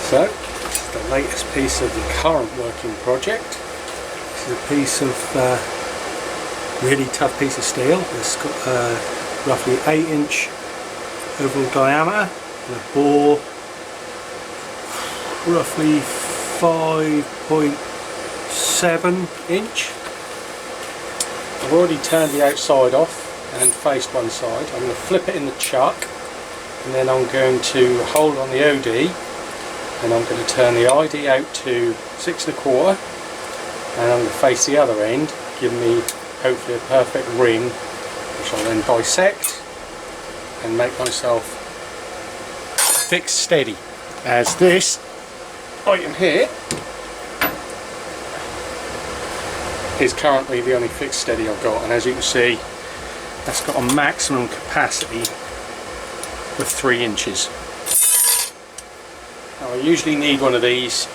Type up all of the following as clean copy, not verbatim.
So, this is the latest piece of the current working project. This is a piece of really tough piece of steel. It's got roughly 8-inch overall diameter and a bore roughly 5.7 inch. I've already turned the outside off and faced one side. I'm going to flip it in the chuck, and then I'm going to hold on the OD, and I'm going to turn the ID out to 6 1/4, and I'm going to face the other end, giving me hopefully a perfect ring, which I'll then bisect and make myself fixed steady, as this item here is currently the only fixed steady I've got, and as you can see, that's got a maximum capacity of 3 inches. Now, I usually need one of these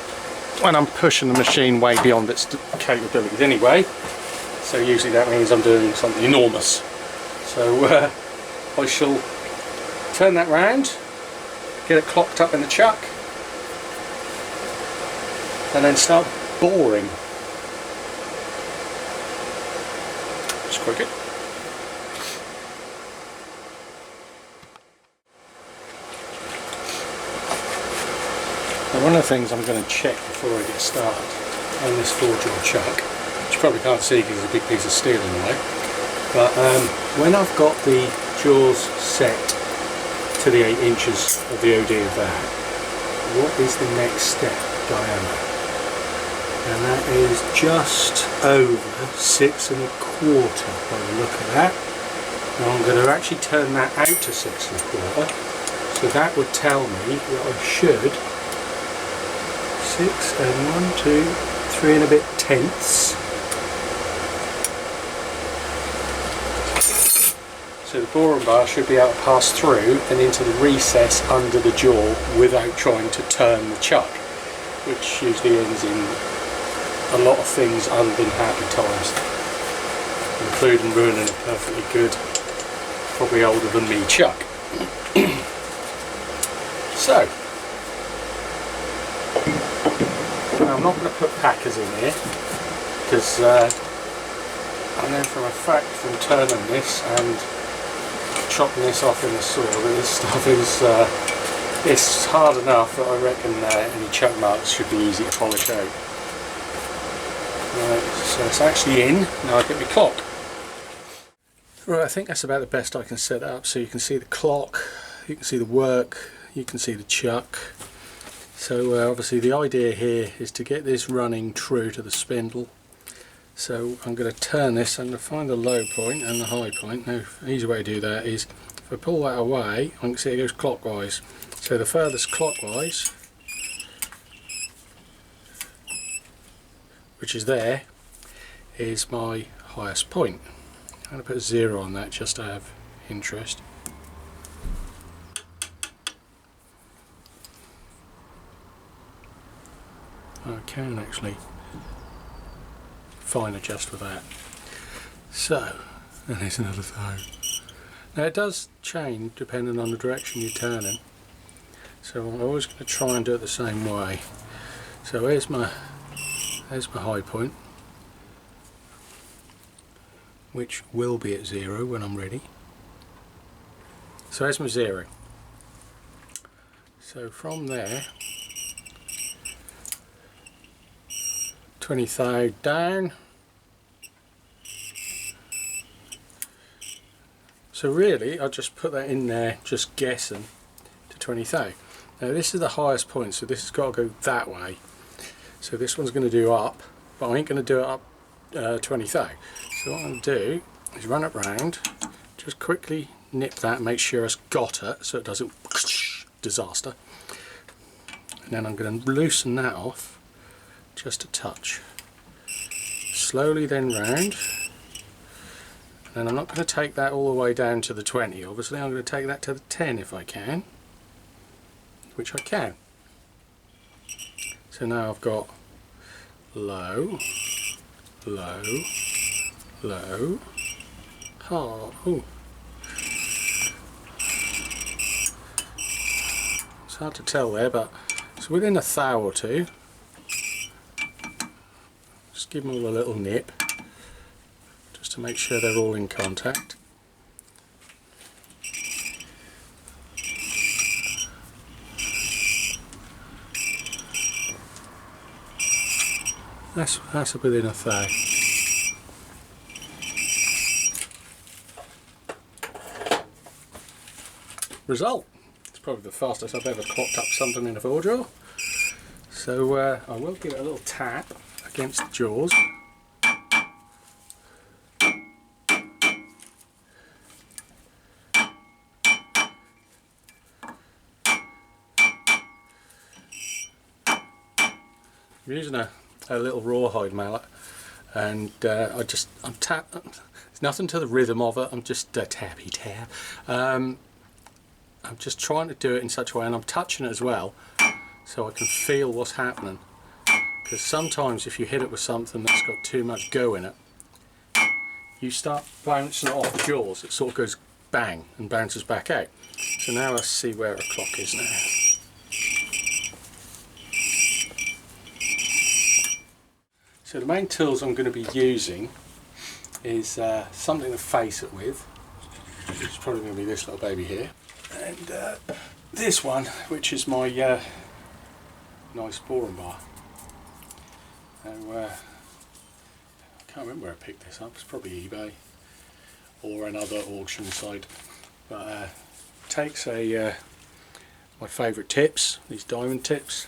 when I'm pushing the machine way beyond its capabilities anyway, so usually that means I'm doing something enormous. So I shall turn that round, get it clocked up in the chuck, and then start boring. Just quick. Now, one of the things I'm going to check before I get started on this 4-jaw chuck, which you probably can't see because it's a big piece of steel in the way, but when I've got the jaws set to the 8 inches of the OD of that, what is the next step diameter? And that is just over 6 1/4 by the look of that. Now I'm going to actually turn that out to 6 1/4, so that would tell me that I should 6 and 1, 2, 3 and a bit tenths. So the boring bar should be able to pass through and into the recess under the jaw without trying to turn the chuck, which usually ends in a lot of things other than happy times, including ruining a perfectly good, probably older than me chuck. So, now I'm not going to put packers in here, because I know from a fact from turning this and chopping this off in the saw that this stuff is it's hard enough that I reckon any chuck marks should be easy to polish out. Right, so it's actually in. Now I get my clock. Right, I think that's about the best I can set up. So you can see the clock, you can see the work, you can see the chuck. So obviously the idea here is to get this running true to the spindle. So I'm going to turn this, I'm going to find the low point and the high point. Now, an easy way to do that is, if I pull that away, I can see it goes clockwise. So the furthest clockwise, which is there, is my highest point. I'm going to put 0 on that just to have interest. I can actually fine adjust with that. So, and there's another thing. Now it does change depending on the direction you're turning. So I'm always going to try and do it the same way. So there's my high point, which will be at 0 when I'm ready. So there's my 0. So from there, 20 thou down. So really I'll just put that in there, just guessing, to 20 thou. Now this is the highest point, so this has got to go that way. So this one's going to do up, but I ain't going to do it up 20 thou. So what I'm going to do is run it round, just quickly nip that, make sure it's got it so it doesn't disaster. And then I'm going to loosen that off just a touch. Slowly then round. And I'm not going to take that all the way down to the 20, obviously I'm going to take that to the 10 if I can, which I can. So now I've got low, low, low, oh. It's hard to tell there, but So within a thou or two, just give them all a little nip, just to make sure they're all in contact. That's within a thou. Result. It's probably the fastest I've ever clocked up something in a four jaw. So I will give it a little tap against the jaws. I'm using a little rawhide mallet, and I'm there's nothing to the rhythm of it, I'm just tappy tap. I'm just trying to do it in such a way, and I'm touching it as well so I can feel what's happening, because sometimes if you hit it with something that's got too much go in it, you start bouncing it off the jaws. It sort of goes bang and bounces back out. So now let's see where a clock is now. So the main tools I'm going to be using is something to face it with, which is probably going to be this little baby here, and this one, which is my nice boring bar. Now, I can't remember where I picked this up. It's probably eBay or another auction site. But takes a my favourite tips, these diamond tips.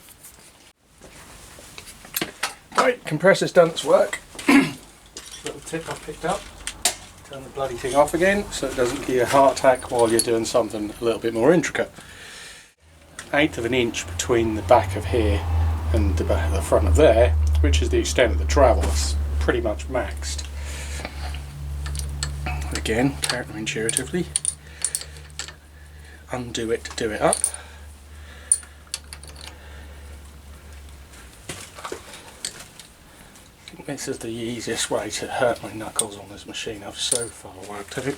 Right, compressor's done its work. Little tip I picked up. Turn the bloody thing off again so it doesn't give you a heart attack while you're doing something a little bit more intricate. 1/8 of an inch between the back of here and the front of there, which is the extent of the travel. It's pretty much maxed. Again, counterintuitively, undo it to do it up. I think this is the easiest way to hurt my knuckles on this machine. I've so far worked out.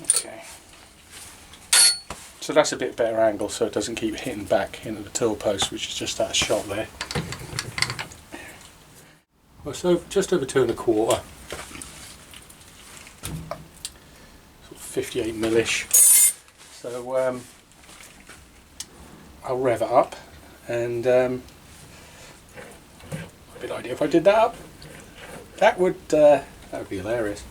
Okay. So that's a bit better angle, so it doesn't keep hitting back into the tool post, which is just that shot there. Well, so just over 2 1/4. 58 mil-ish. So I'll rev it up, and a bit idea if I did that up. That would be hilarious.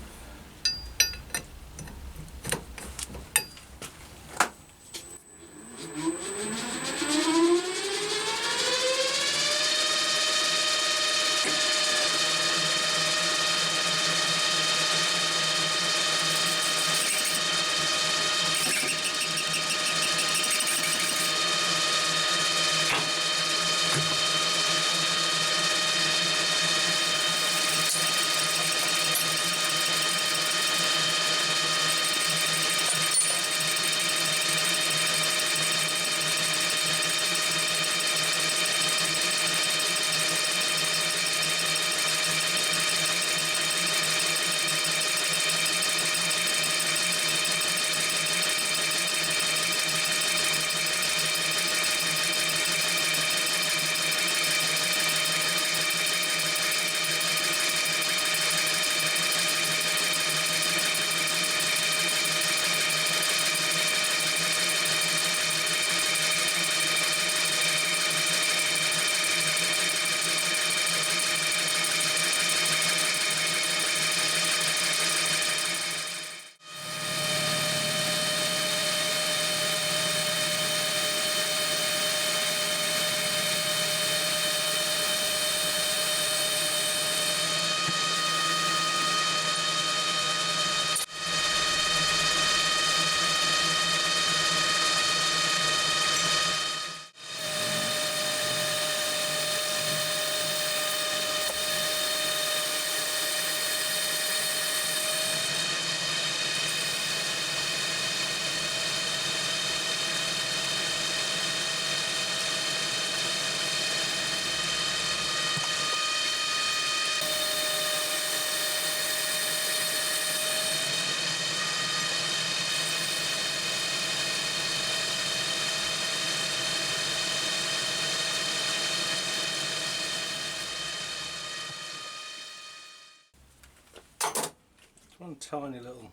one tiny little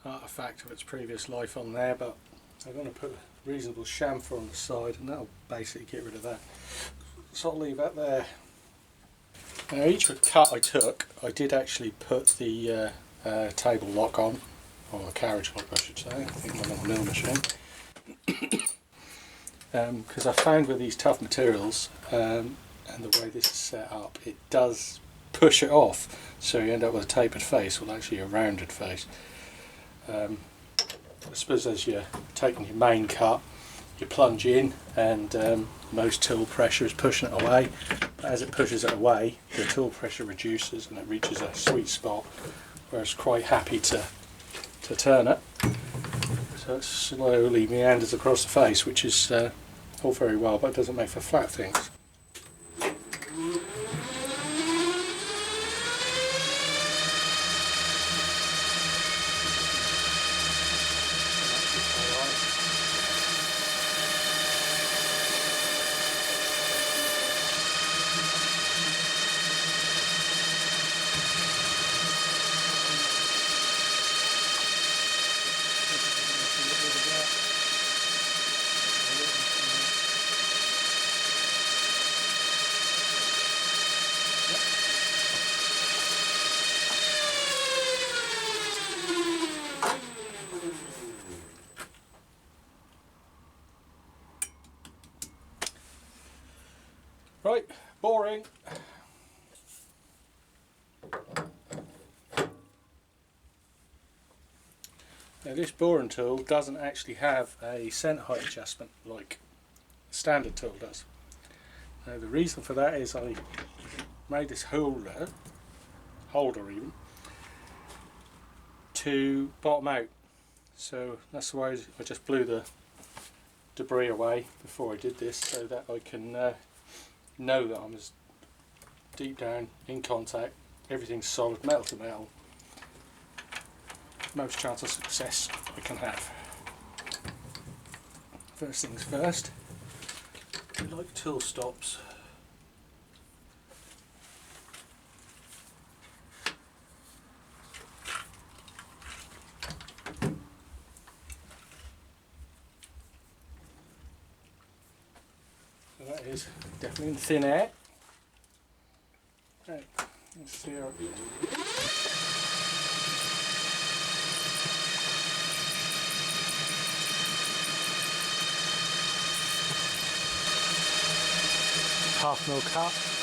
artifact of its previous life on there, but I'm going to put a reasonable chamfer on the side and that'll basically get rid of that. So I'll leave that there. Now each cut I took, I did actually put the table lock on, or a carriage lock I should say, I think I'm on a mill machine. Because I found with these tough materials and the way this is set up, it does push it off, so you end up with a tapered face, well actually a rounded face. I suppose as you're taking your main cut, you plunge in and most tool pressure is pushing it away, but as it pushes it away the tool pressure reduces and it reaches a sweet spot where it's quite happy to turn it. So it slowly meanders across the face, which is all very well, but it doesn't make for flat things. Right, boring. Now this boring tool doesn't actually have a centre height adjustment like the standard tool does. Now the reason for that is I made this holder even, to bottom out. So that's why I just blew the debris away before I did this, so that I can know that I'm as deep down in contact, everything's solid, metal to metal, most chance of success I can have. First things first, I like tool stops. So that is definitely in thin air. Right, let's see how it goes. Half mil cut.